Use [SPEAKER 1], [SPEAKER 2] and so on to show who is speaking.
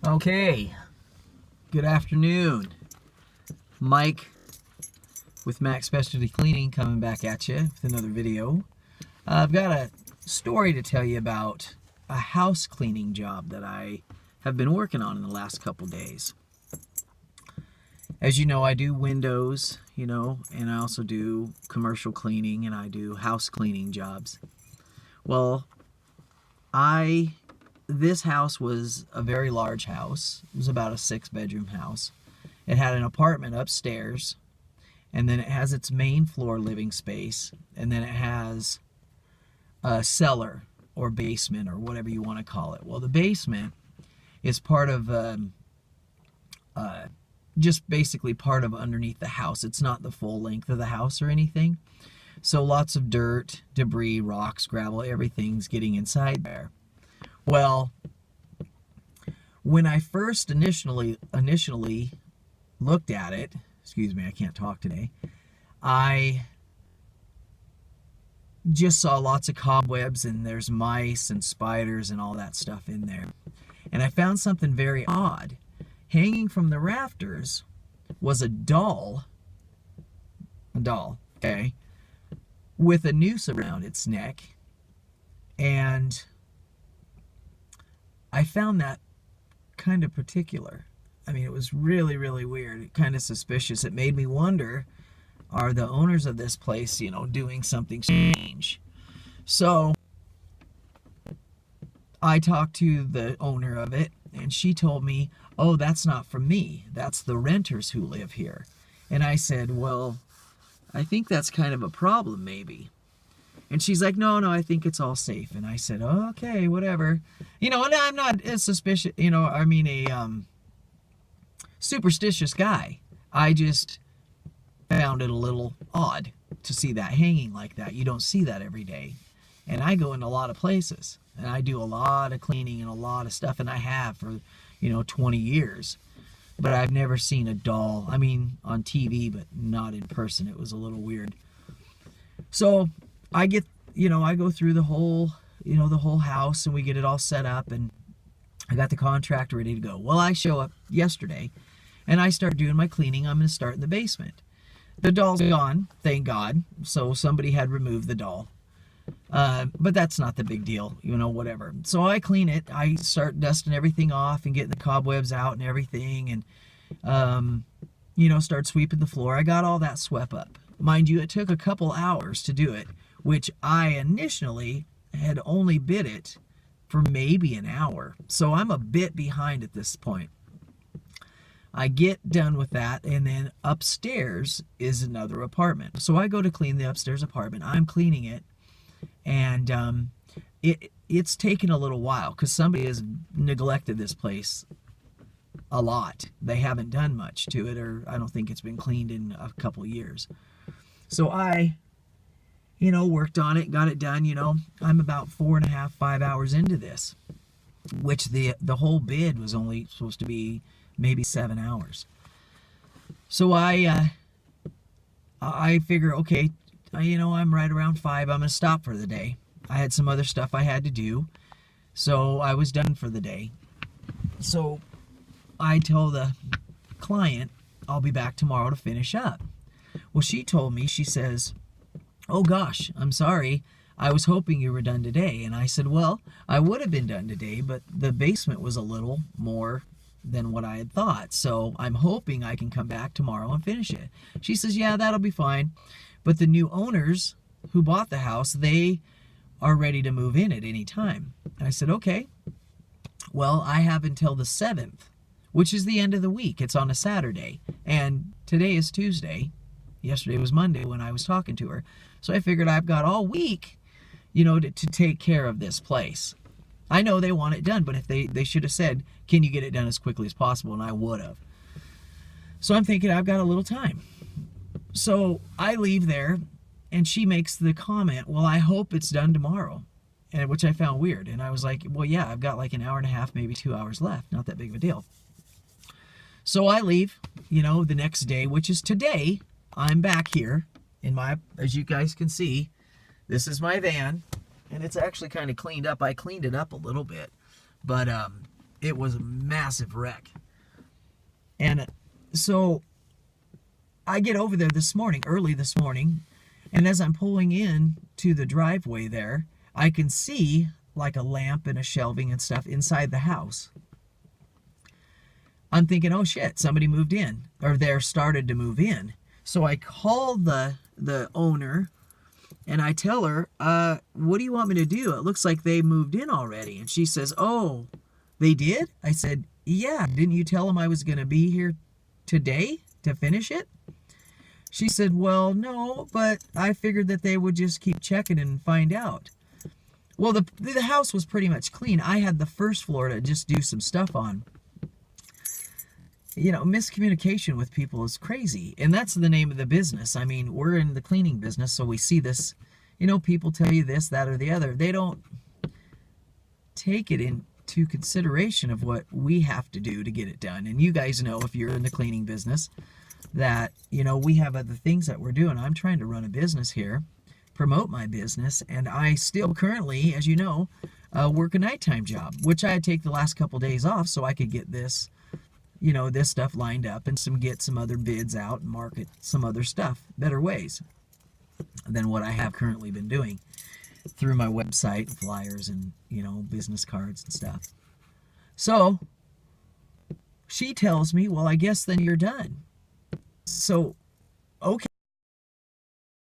[SPEAKER 1] Okay, good afternoon. Mike with Mac Specialty Cleaning coming back at you with another video. I've got a story to tell you about a house cleaning job that I have been working on in the last couple days. As you know, I do windows, and I also do commercial cleaning and I do house cleaning jobs. Well, this house was a very large house. It was about a 6-bedroom house. It had an apartment upstairs, and then it has its main floor living space, and then it has a cellar or basement or whatever you want to call it. Well, the basement is part of just basically part of underneath the house. It's not the full length of the house or anything. So lots of dirt, debris, rocks, gravel, everything's getting inside there. Well, when I first initially looked at it, excuse me, I can't talk today, I just saw lots of cobwebs, and there's mice and spiders and all that stuff in there. And I found something very odd. Hanging from the rafters was a doll, okay, with a noose around its neck. And I found that kind of particular. I mean, it was really, really weird, kind of suspicious. It made me wonder, are the owners of this place, doing something strange? So I talked to the owner of it, and she told me, oh, that's not from me. That's the renters who live here. And I said, well, I think that's kind of a problem, maybe. And she's like, no, I think it's all safe. And I said, oh, okay, whatever. And I'm not as suspicious, superstitious guy. I just found it a little odd to see that hanging like that. You don't see that every day. And I go in a lot of places, and I do a lot of cleaning and a lot of stuff, and I have for 20 years. But I've never seen a doll. I mean, on TV, but not in person. It was a little weird. So I get, I go through the whole house, and we get it all set up, and I got the contractor ready to go. Well, I show up yesterday, and I start doing my cleaning. I'm going to start in the basement. The doll's gone, thank God. So somebody had removed the doll. But that's not the big deal, whatever. So I clean it. I start dusting everything off and getting the cobwebs out and everything, and start sweeping the floor. I got all that swept up. Mind you, it took a couple hours to do it, which I initially had only bid it for maybe an hour. So I'm a bit behind at this point. I get done with that, and then upstairs is another apartment. So I go to clean the upstairs apartment. I'm cleaning it, and it's taken a little while because somebody has neglected this place a lot. They haven't done much to it, or I don't think it's been cleaned in a couple years. So I worked on it, got it done. I'm about 4.5, 5 hours into this, which the whole bid was only supposed to be maybe 7 hours. So I figure, okay, I'm right around 5. I'm going to stop for the day. I had some other stuff I had to do, so I was done for the day. So I tell the client I'll be back tomorrow to finish up. Well, she told me, she says, oh gosh, I'm sorry. I was hoping you were done today. And I said, well, I would have been done today, but the basement was a little more than what I had thought. So I'm hoping I can come back tomorrow and finish it. She says, yeah, that'll be fine. But the new owners who bought the house, they are ready to move in at any time. And I said, okay. Well, I have until the 7th, which is the end of the week. It's on a Saturday. And today is Tuesday. Yesterday was Monday when I was talking to her. So I figured I've got all week, to take care of this place. I know they want it done, but if they should have said, can you get it done as quickly as possible? And I would have. So I'm thinking I've got a little time. So I leave there, and she makes the comment, well, I hope it's done tomorrow, and which I found weird. And I was like, well, yeah, I've got like an hour and a half, maybe 2 hours left. Not that big of a deal. So I leave, the next day, which is today. I'm back here in my, as you guys can see, this is my van, and it's actually kind of cleaned up. I cleaned it up a little bit, but It was a massive wreck. And so I get over there early this morning, and as I'm pulling in to the driveway there, I can see like a lamp and a shelving and stuff inside the house. I'm thinking, oh shit, somebody moved in, or they're started to move in. So I call the owner, and I tell her, what do you want me to do? It looks like they moved in already. And she says, oh, they did? I said, yeah, didn't you tell them I was going to be here today to finish it? She said, well, no, but I figured that they would just keep checking and find out. Well, the house was pretty much clean. I had the first floor to just do some stuff on. You know, miscommunication with people is crazy. And that's the name of the business. I mean, we're in the cleaning business, so we see this. You know, people tell you this, that, or the other. They don't take it into consideration of what we have to do to get it done. And you guys know, if you're in the cleaning business, that, you know, we have other things that we're doing. I'm trying to run a business here, promote my business, and I still currently, as you know, work a nighttime job, which I take the last couple days off so I could get this, you know, this stuff lined up and get some other bids out and market some other stuff, better ways than what I have currently been doing through my website, flyers, and, you know, business cards and stuff. So she tells me, well, I guess then you're done. So, okay.